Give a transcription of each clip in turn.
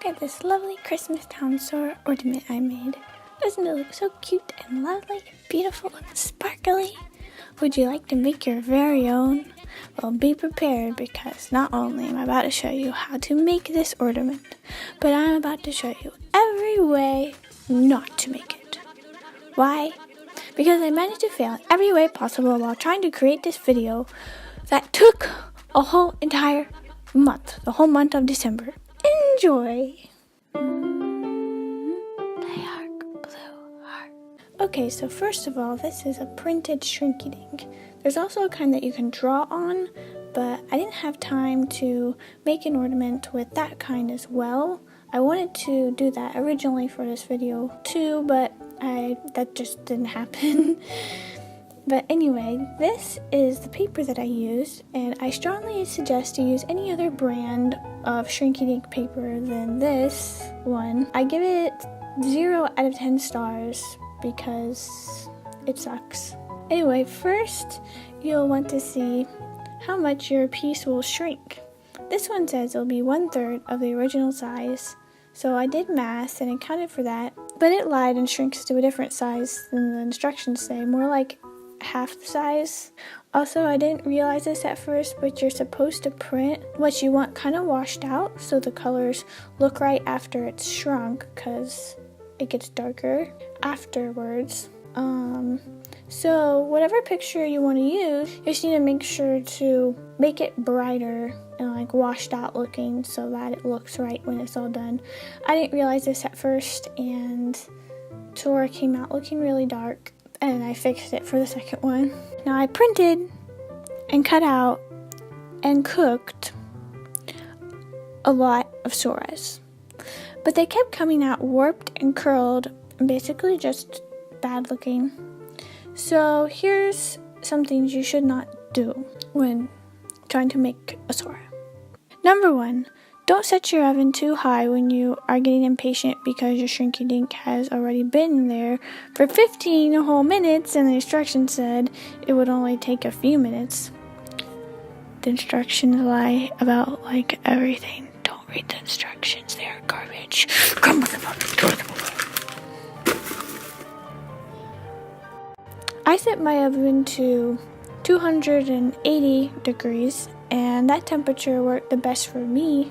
at this lovely Christmas town store ornament I made. Doesn't it look so cute and lovely, beautiful and sparkly? Would you like to make your very own? Well, be prepared, because not only am I about to show you how to make this ornament, but I'm about to show you every way not to make it. Why? Because I managed to fail in every way possible while trying to create this video that took a whole entire month, the whole month of December. Enjoy! Blue heart. Okay, so first of all, this is a printed Shrinky Dink. There's also a kind that you can draw on, but I didn't have time to make an ornament with that kind as well. I wanted to do that originally for this video too, but that just didn't happen. But anyway, this is the paper that I used, and I strongly suggest to use any other brand of Shrinky Dink paper than this one. I give it 0 out of 10 stars because it sucks. Anyway, first you'll want to see how much your piece will shrink. This one says it'll be 1/3 of the original size, so I did math and accounted for that, but it lied and shrinks to a different size than the instructions say, more like half the size. Also, I didn't realize this at first, but you're supposed to print what you want kind of washed out so the colors look right after it's shrunk, because it gets darker afterwards. So whatever picture you want to use, you just need to make sure to make it brighter and like washed out looking so that it looks right when it's all done. I didn't realize this at first, and Tora came out looking really dark, and I fixed it for the second one. Now I printed and cut out and cooked a lot of Soras, but they kept coming out warped and curled and basically just bad looking. So here's some things you should not do when trying to make a Sora. Number 1, don't set your oven too high when you are getting impatient because your Shrinky Dink has already been there for 15 whole minutes and the instructions said it would only take a few minutes. The instructions lie about like everything. Don't read the instructions, they are garbage. I set my oven to 280 degrees, and that temperature worked the best for me.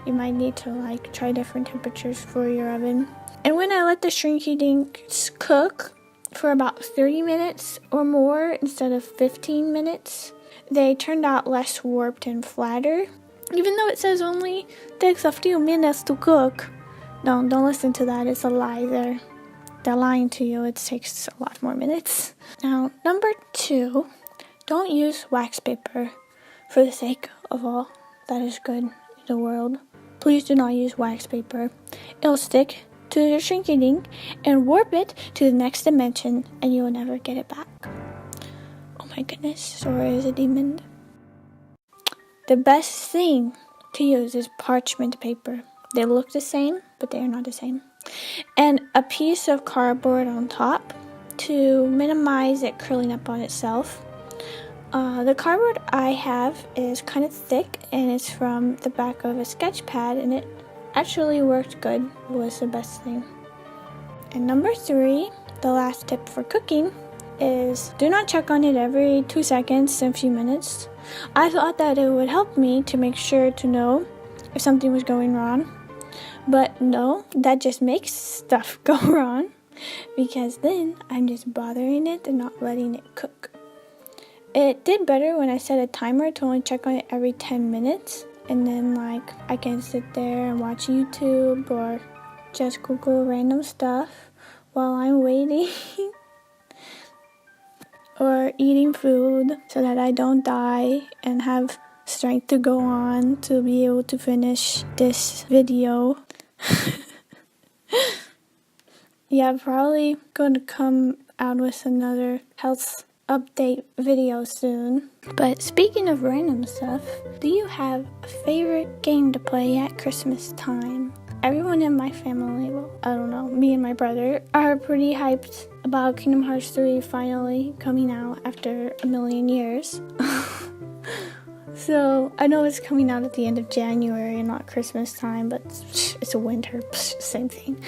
You might need to like try different temperatures for your oven. And when I let the Shrinky Dinks cook for about 30 minutes or more instead of 15 minutes, they turned out less warped and flatter. Even though it says only takes a few minutes to cook. Don't listen to that, it's a lie. They're lying to you. It takes a lot more minutes. Now, number 2, don't use wax paper for the sake of all that is good in the world. Please do not use wax paper. It'll stick to your Shrinky Dink and warp it to the next dimension, and you will never get it back. Oh my goodness, Sora is a demon. The best thing to use is parchment paper. They look the same, but they are not the same. And a piece of cardboard on top to minimize it curling up on itself. The cardboard I have is kind of thick, and it's from the back of a sketch pad, and it actually worked good. It was the best thing. And number 3, the last tip for cooking, is do not check on it every 2 seconds and a few minutes. I thought that it would help me to make sure to know if something was going wrong. But no, that just makes stuff go wrong, because then I'm just bothering it and not letting it cook. It did better when I set a timer to only check on it every 10 minutes, and then like I can sit there and watch YouTube or just Google random stuff while I'm waiting or eating food so that I don't die and have strength to go on to be able to finish this video. Yeah, I'm probably going to come out with another health update video soon. But speaking of random stuff, do you have a favorite game to play at Christmas time? Everyone in my family, well, I don't know, me and my brother are pretty hyped about Kingdomhearts 3 finally coming out after a million years. So I know it's coming out at the end of January and not Christmas time, but it's a winter, same thing.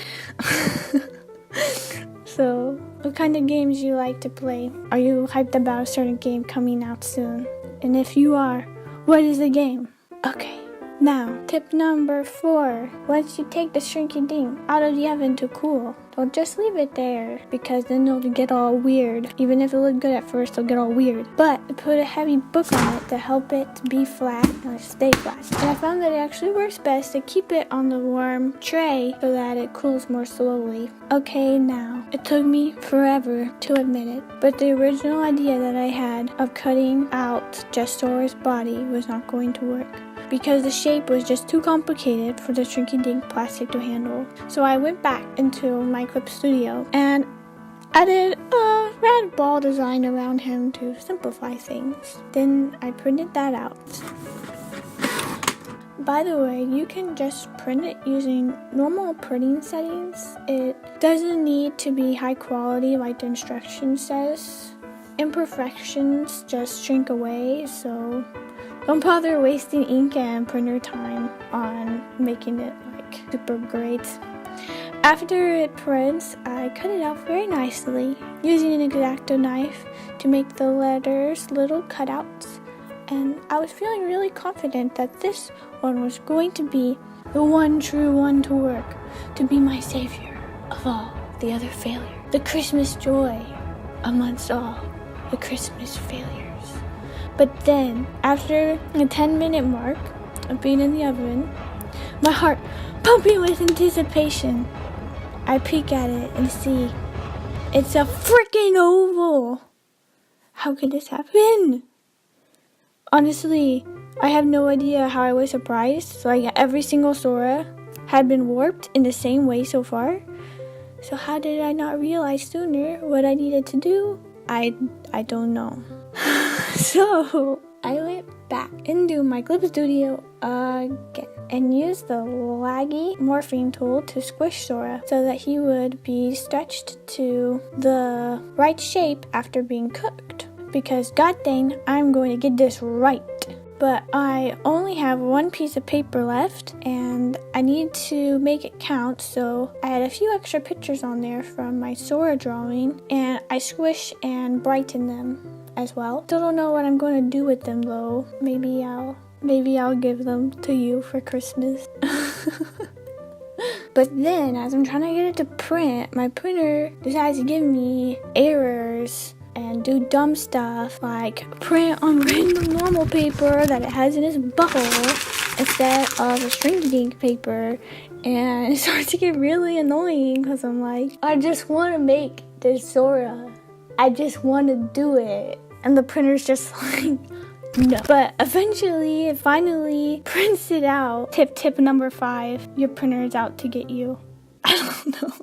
So what kind of games do you like to play? Are you hyped about a certain game coming out soon? And if you are, what is the game? Okay, now tip number 4. Once you take the shrinky dink out of the oven to cool, don't just leave it there, because then it'll get all weird. Even if it looked good at first, it'll get all weird. But put a heavy book on it to help it be flat and stay flat. And I found that it actually works best to keep it on the warm tray so that it cools more slowly. Okay, now, it took me forever to admit it, but the original idea that I had of cutting out just Sora's body was not going to work, because the shape was just too complicated for the shrinky dink plastic to handle. So I went back into my clip studio and added a red ball design around him to simplify things. Then I printed that out. By the way, you can just print it using normal printing settings. It doesn't need to be high quality like the instruction says. Imperfections just shrink away, so don't bother wasting ink and printer time on making it like super great. After it prints, I cut it out very nicely using an X-Acto knife to make the letters little cutouts, and I was feeling really confident that this one was going to be the one true one to work, to be my savior of all the other failures, the Christmas joy amongst all the Christmas failures. But then, after the 10-minute mark of being in the oven, my heart pumping with anticipation, I peek at it and see it's a freaking oval. How could this happen? Honestly, I have no idea how I was surprised. Like, every single Sora had been warped in the same way so far. So how did I not realize sooner what I needed to do? I don't know. So I went back into my clip studio again and used the laggy morphing tool to squish Sora so that he would be stretched to the right shape after being cooked. Because god dang, I'm going to get this right. But I only have one piece of paper left and I need to make it count, so I had a few extra pictures on there from my Sora drawing and I squish and brighten them as well. Still don't know what I'm going to do with them though. Maybe I'll give them to you for Christmas. But then as I'm trying to get it to print, my printer decides to give me errors and do dumb stuff like print on random normal paper that it has in its butthole instead of a shrinky dink paper, and it starts to get really annoying because I'm like, I just want to make this Sora. I just want to do it. And the printer's just like, no. But eventually, it finally prints it out. Tip number 5, your printer is out to get you. I don't know.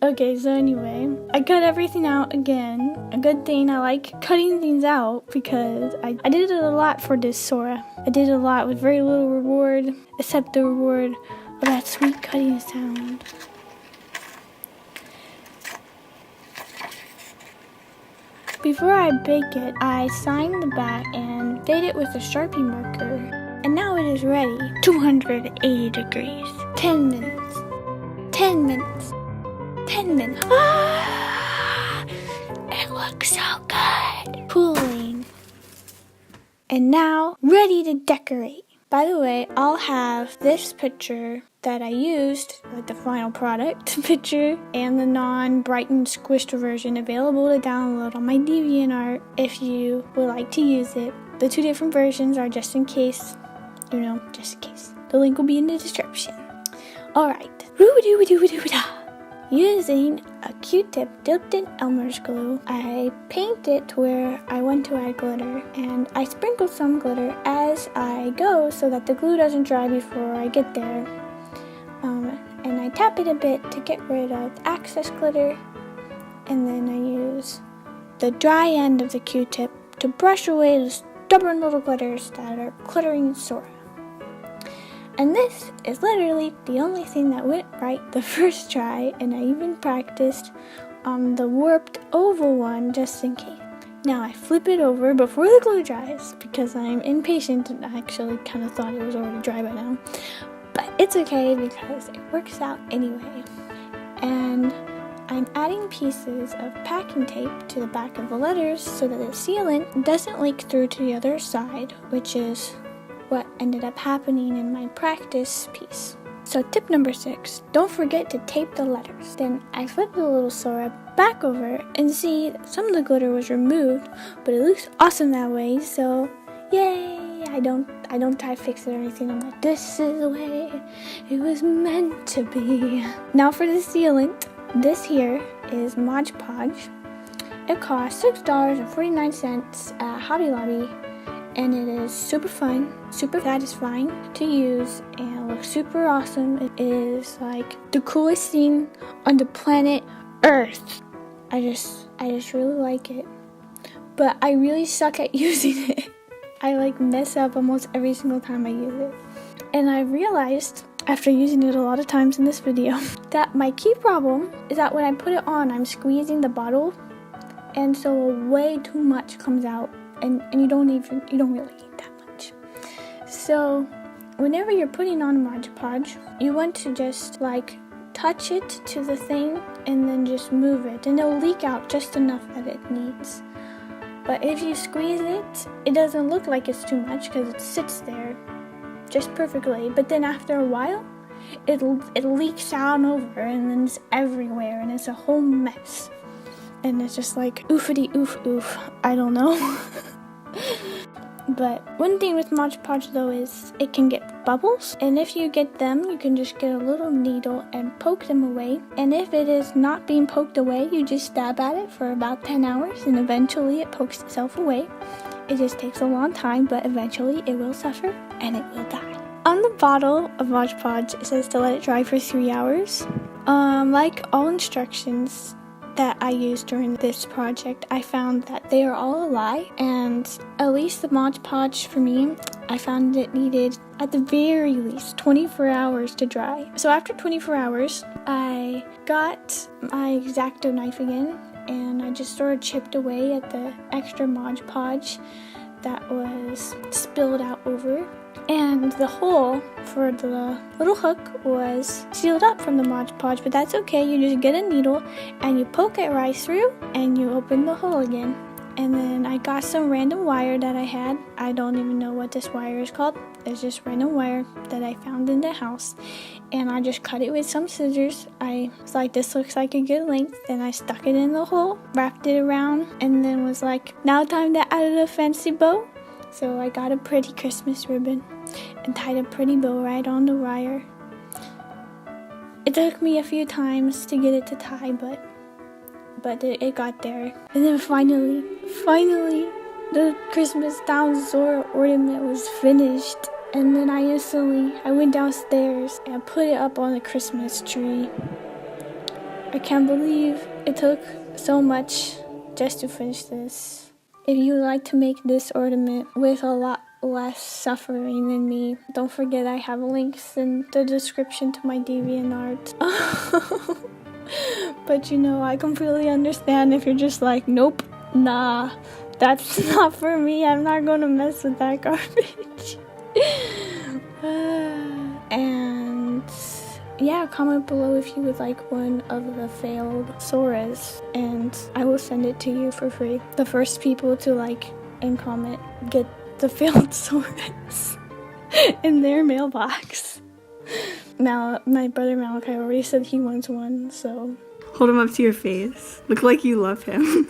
Okay, so anyway, I cut everything out again. A good thing, I like cutting things out because I did it a lot for this Sora. I did it a lot with very little reward, except the reward of that sweet cutting sound. Before I bake it, I sign the back and date it with a Sharpie marker. And now it is ready. 280 degrees. 10 minutes. 10 minutes. 10 minutes. Ah, it looks so good. Cooling. And now, ready to decorate. By the way, I'll have this picture that I used, like the final product picture, and the non-brightened squished version available to download on my DeviantArt if you would like to use it. The 2 different versions are just in case, just in case. The link will be in the description. Alright. Using a Q-tip dipped in Elmer's glue, I paint it to where I want to add glitter, and I sprinkle some glitter as I go so that the glue doesn't dry before I get there. And I tap it a bit to get rid of the excess glitter, and then I use the dry end of the Q-tip to brush away the stubborn little glitters that are glittering Sora. And this is literally the only thing that went right the first try, and I even practiced on the warped oval one just in case. Now I flip it over before the glue dries because I'm impatient and I actually kind of thought it was already dry by now. But it's okay because it works out anyway. And I'm adding pieces of packing tape to the back of the letters so that the sealant doesn't leak through to the other side, which is what ended up happening in my practice piece. So tip number 6, don't forget to tape the letters. Then I flip the little Sora back over and see that some of the glitter was removed, but it looks awesome that way, so yay! I don't try to fix it or anything. I'm like, this is the way it was meant to be. Now for the sealant. This here is Mod Podge. It costs $6.49 at Hobby Lobby, and it is super fun, super satisfying to use, and it looks super awesome. It is like the coolest thing on the planet Earth. I just really like it, but I really suck at using it. I like mess up almost every single time I use it, and I realized after using it a lot of times in this video that my key problem is that when I put it on, I'm squeezing the bottle, and so way too much comes out, and you don't really need that much. So whenever you're putting on Mod Podge, you want to just like touch it to the thing and then just move it, and it'll leak out just enough that it needs. But if you squeeze it, it doesn't look like it's too much because it sits there just perfectly. But then after a while, it leaks out over, and then it's everywhere, and it's a whole mess. And it's just like oofity oof oof. I don't know. But one thing with Mod Podge though is it can get bubbles, and if you get them, you can just get a little needle and poke them away. And if it is not being poked away, you just stab at it for about 10 hours, and eventually it pokes itself away. It just takes a long time, but eventually it will suffer and it will die. On the bottle of Mod Podge, it says to let it dry for 3 hours. Like all instructions that I used during this project, I found that they are all a lie, and at least the Mod Podge for me, I found it needed at the very least 24 hours to dry. So after 24 hours, I got my X-Acto knife again, and I just sort of chipped away at the extra Mod Podge that was spilled out over. And the hole for the little hook was sealed up from the Mod Podge, but that's okay. You just get a needle and you poke it right through and you open the hole again. And then I got some random wire that I had. I don't even know what this wire is called. It's just random wire that I found in the house. And I just cut it with some scissors. I was like, this looks like a good length. Then I stuck it in the hole, wrapped it around, and then was like, now time to add a fancy bow. So I got a pretty Christmas ribbon and tied a pretty bow right on the wire. It took me a few times to get it to tie, but it got there. And then finally, the Christmas Town Zora ornament was finished. And then I went downstairs and put it up on the Christmas tree. I can't believe it took so much just to finish this. If you would like to make this ornament with a lot less suffering than me, don't forget I have links in the description to my DeviantArt. But I completely understand if you're just like, nope, nah, that's not for me. I'm not gonna mess with that garbage. And yeah, comment below if you would like one of the failed Soras, and I will send it to you for free. The first people to like and comment get the failed Soras in their mailbox. Now, my brother Malachi already said he wants one, so hold him up to your face. Look like you love him.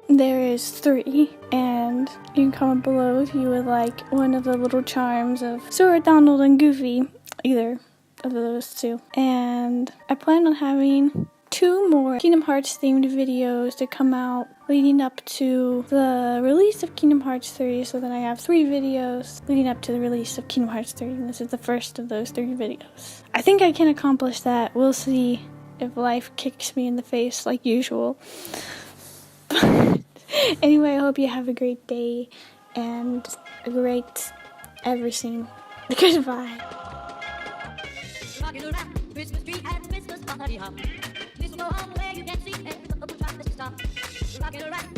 There is 3, and you can comment below if you would like one of the little charms of Sora, Donald, and Goofy. Either of those 2. And I plan on having 2 more Kingdom Hearts themed videos to come out leading up to the release of Kingdom Hearts 3, so that I have 3 videos leading up to the release of Kingdom Hearts 3, and this is the first of those 3 videos. I think I can accomplish that. We'll see if life kicks me in the face like usual. Anyway, I hope you have a great day and a great everything. Goodbye. Rocking around Christmas tree at Christmas party hop. Mistletoe hung where you can see every couple drops that you stop. rockin' around.